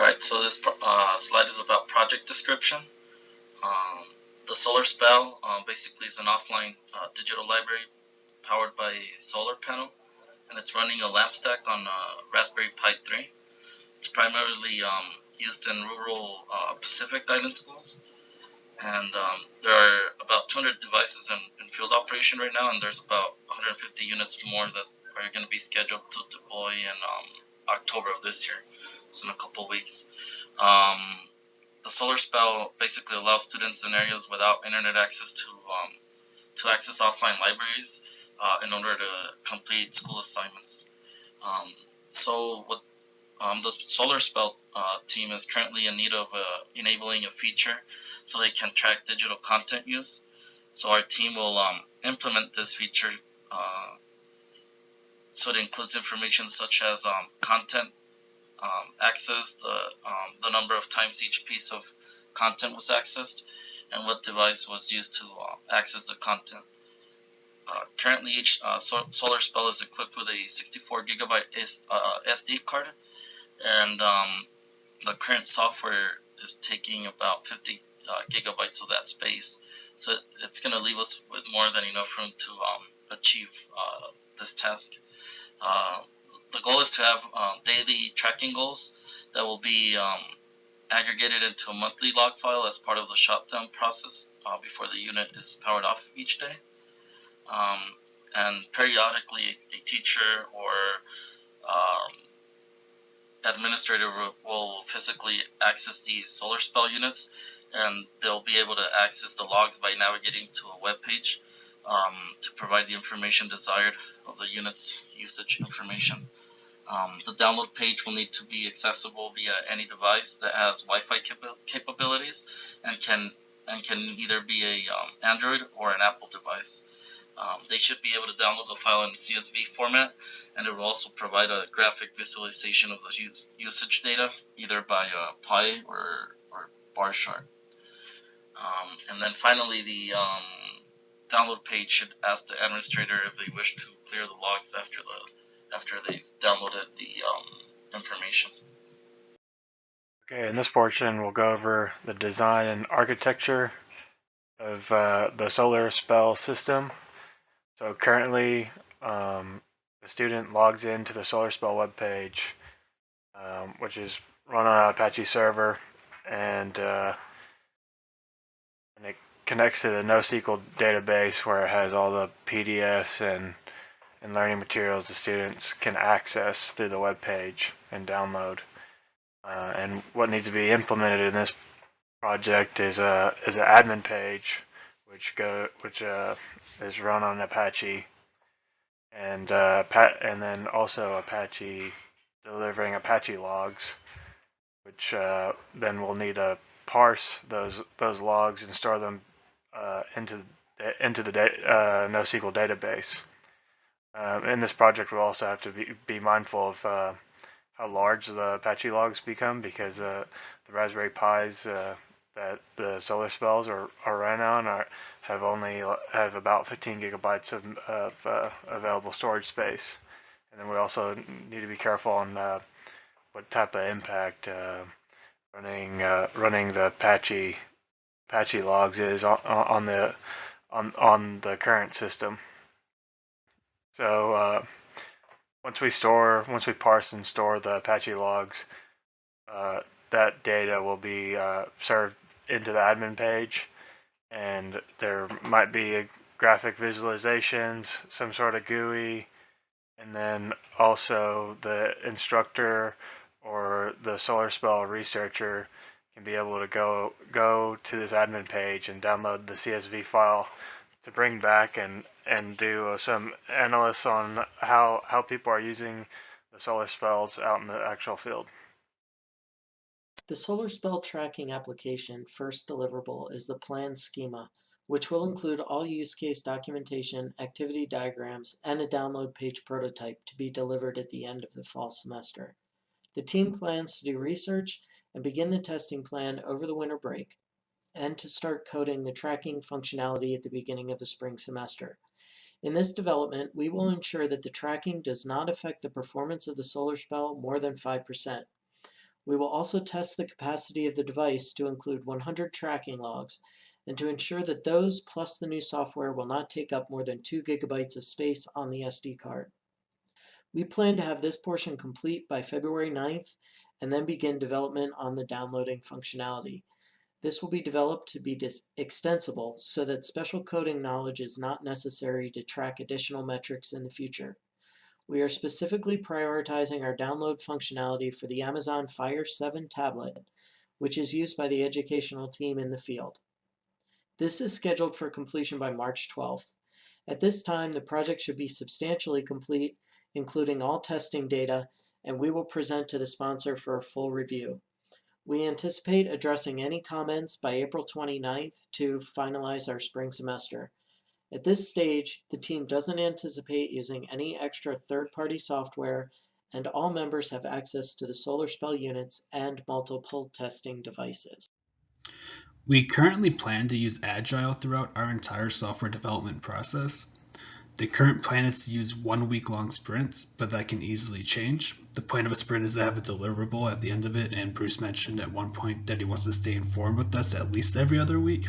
Alright, so this slide is about project description. Um, the SolarSPELL basically is an offline digital library powered by a solar panel, and it's running a lamp stack on Raspberry Pi 3. It's primarily used in rural Pacific Island schools, and there are about 200 devices in field operation right now, and there's about 150 units more that are going to be scheduled to deploy in October of this year, so in a couple weeks. Um, the SolarSPELL basically allows students in areas without internet access to access offline libraries in order to complete school assignments. So what the SolarSPELL team is currently in need of enabling a feature so they can track digital content use. So our team will implement this feature so it includes information such as content accessed, the number of times each piece of content was accessed, and what device was used to access the content. Currently, each SolarSPELL is equipped with a 64 gigabyte SD card, and the current software is taking about 50 gigabytes of that space. So it's going to leave us with more than enough room to achieve this task. The goal is to have daily tracking goals that will be aggregated into a monthly log file as part of the shutdown process before the unit is powered off each day. And periodically, a teacher or administrator will physically access these SolarSPELL units, and they'll be able to access the logs by navigating to a web page to provide the information desired of the unit's usage information. The download page will need to be accessible via any device that has Wi-Fi capabilities and can either be a Android or an Apple device. They should be able to download the file in CSV format, and it will also provide a graphic visualization of the usage data, either by pie or bar chart. And then finally, the download page should ask the administrator if they wish to clear the logs after they've downloaded the information. Okay, in this portion we'll go over the design and architecture of the SolarSPELL system. So currently the student logs into the SolarSPELL web page, which is run on an Apache server, and it connects to the NoSQL database where it has all the PDFs and learning materials the students can access through the web page and download. And what needs to be implemented in this project is an admin page, which is run on Apache, and then also Apache delivering Apache logs, which then we'll need to parse those logs and store them into the NoSQL database. In this project, we'll also have to be mindful of how large the Apache logs become, because the Raspberry Pis that the SolarSPELLs are run on have about 15 gigabytes of available storage space, and then we also need to be careful on what type of impact running the Apache logs is on the current system. So once we parse and store the Apache logs, that data will be served into the admin page, and there might be graphic visualizations, some sort of GUI, and then also the instructor or the SolarSPELL researcher can be able to go to this admin page and download the CSV file to bring back and do some analysis on how people are using the SolarSPELLs out in the actual field. The SolarSPELL tracking application first deliverable is the plan schema, which will include all use case documentation, activity diagrams, and a download page prototype to be delivered at the end of the fall semester. The team plans to do research and begin the testing plan over the winter break, and to start coding the tracking functionality at the beginning of the spring semester. In this development, we will ensure that the tracking does not affect the performance of the SolarSPELL more than 5%. We will also test the capacity of the device to include 100 tracking logs and to ensure that those plus the new software will not take up more than 2 gigabytes of space on the SD card. We plan to have this portion complete by February 9th and then begin development on the downloading functionality. This will be developed to be extensible so that special coding knowledge is not necessary to track additional metrics in the future. We are specifically prioritizing our download functionality for the Amazon Fire 7 tablet, which is used by the educational team in the field. This is scheduled for completion by March 12th. At this time, the project should be substantially complete, including all testing data, and we will present to the sponsor for a full review. We anticipate addressing any comments by April 29th to finalize our spring semester. At this stage, the team doesn't anticipate using any extra third-party software, and all members have access to the SolarSPELL units and multiple testing devices. We currently plan to use Agile throughout our entire software development process. The current plan is to use 1 week-long sprints, but that can easily change. The point of a sprint is to have a deliverable at the end of it, and Bruce mentioned at one point that he wants to stay informed with us at least every other week.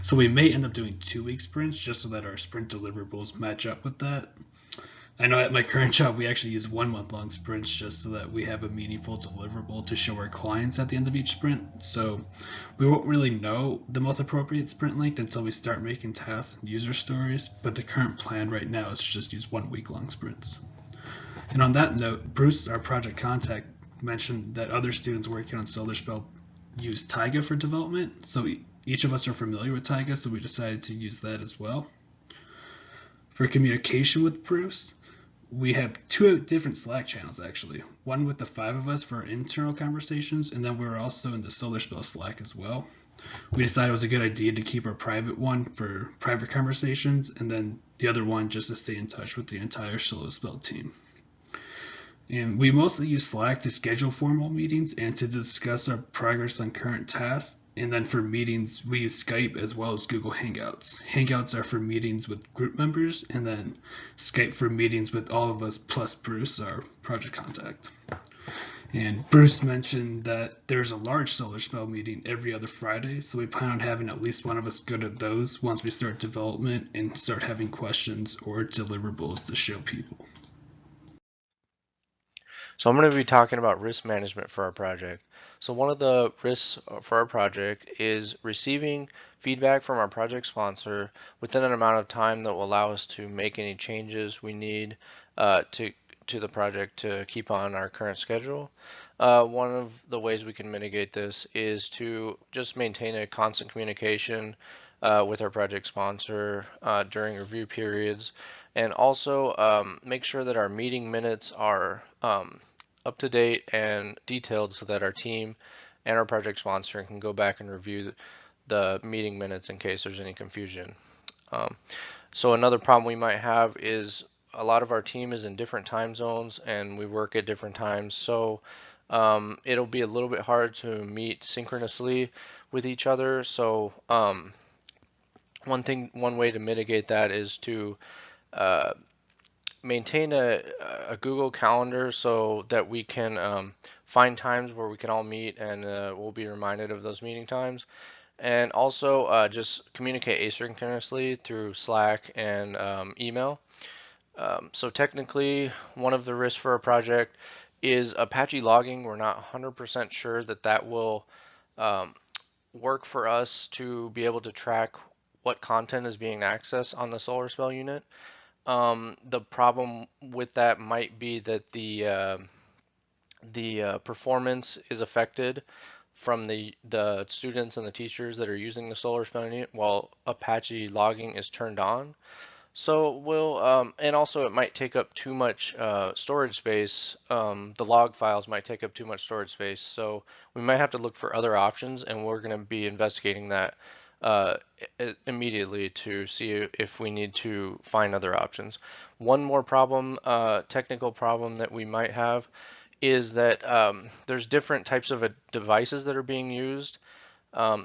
So we may end up doing 2-week sprints just so that our sprint deliverables match up with that. I know at my current job we actually use 1 month-long sprints just so that we have a meaningful deliverable to show our clients at the end of each sprint. So we won't really know the most appropriate sprint length until we start making tasks and user stories, but the current plan right now is to just use 1 week-long sprints. And on that note, Bruce, our project contact, mentioned that other students working on SolarSPELL use Taiga for development. So each of us are familiar with Taiga, so we decided to use that as well. For communication with Bruce, we have 2 different Slack channels actually. One with the 5 of us for internal conversations, and then we're also in the SolarSPELL Slack as well. We decided it was a good idea to keep our private one for private conversations, and then the other one just to stay in touch with the entire SolarSPELL team. And we mostly use Slack to schedule formal meetings and to discuss our progress on current tasks. And then for meetings, we use Skype as well as Google Hangouts. Hangouts are for meetings with group members, and then Skype for meetings with all of us plus Bruce, our project contact. And Bruce mentioned that there's a large SolarSPELL meeting every other Friday, so we plan on having at least one of us go to those once we start development and start having questions or deliverables to show people. So I'm going to be talking about risk management for our project. So one of the risks for our project is receiving feedback from our project sponsor within an amount of time that will allow us to make any changes we need to the project to keep on our current schedule. One of the ways we can mitigate this is to just maintain a constant communication with our project sponsor during review periods, and also make sure that our meeting minutes are up to date and detailed so that our team and our project sponsor can go back and review the meeting minutes in case there's any confusion. So another problem we might have is a lot of our team is in different time zones and we work at different times, so it'll be a little bit hard to meet synchronously with each other. So one way to mitigate that is to maintain a Google Calendar so that we can find times where we can all meet and we'll be reminded of those meeting times. And also just communicate asynchronously through Slack and email. So technically, one of the risks for a project is Apache logging. We're not 100% sure that that will work for us to be able to track what content is being accessed on the SolarSPELL unit. The problem with that might be that the performance is affected from the students and the teachers that are using the SolarSPELL unit while Apache logging is turned on. So we'll, and also it might take up too much storage space. The log files might take up too much storage space. So we might have to look for other options, and we're going to be investigating that immediately to see if we need to find other options. One more problem, technical problem that we might have is that there's different types of devices that are being used.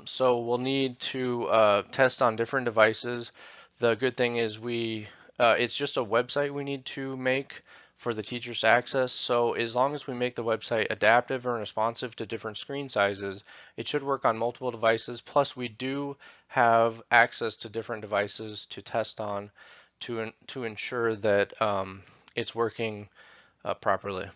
So we'll need to test on different devices. The good thing is we It's just a website we need to make for the teachers to access. So as long as we make the website adaptive and responsive to different screen sizes, it should work on multiple devices. Plus, we do have access to different devices to test on to ensure that it's working properly.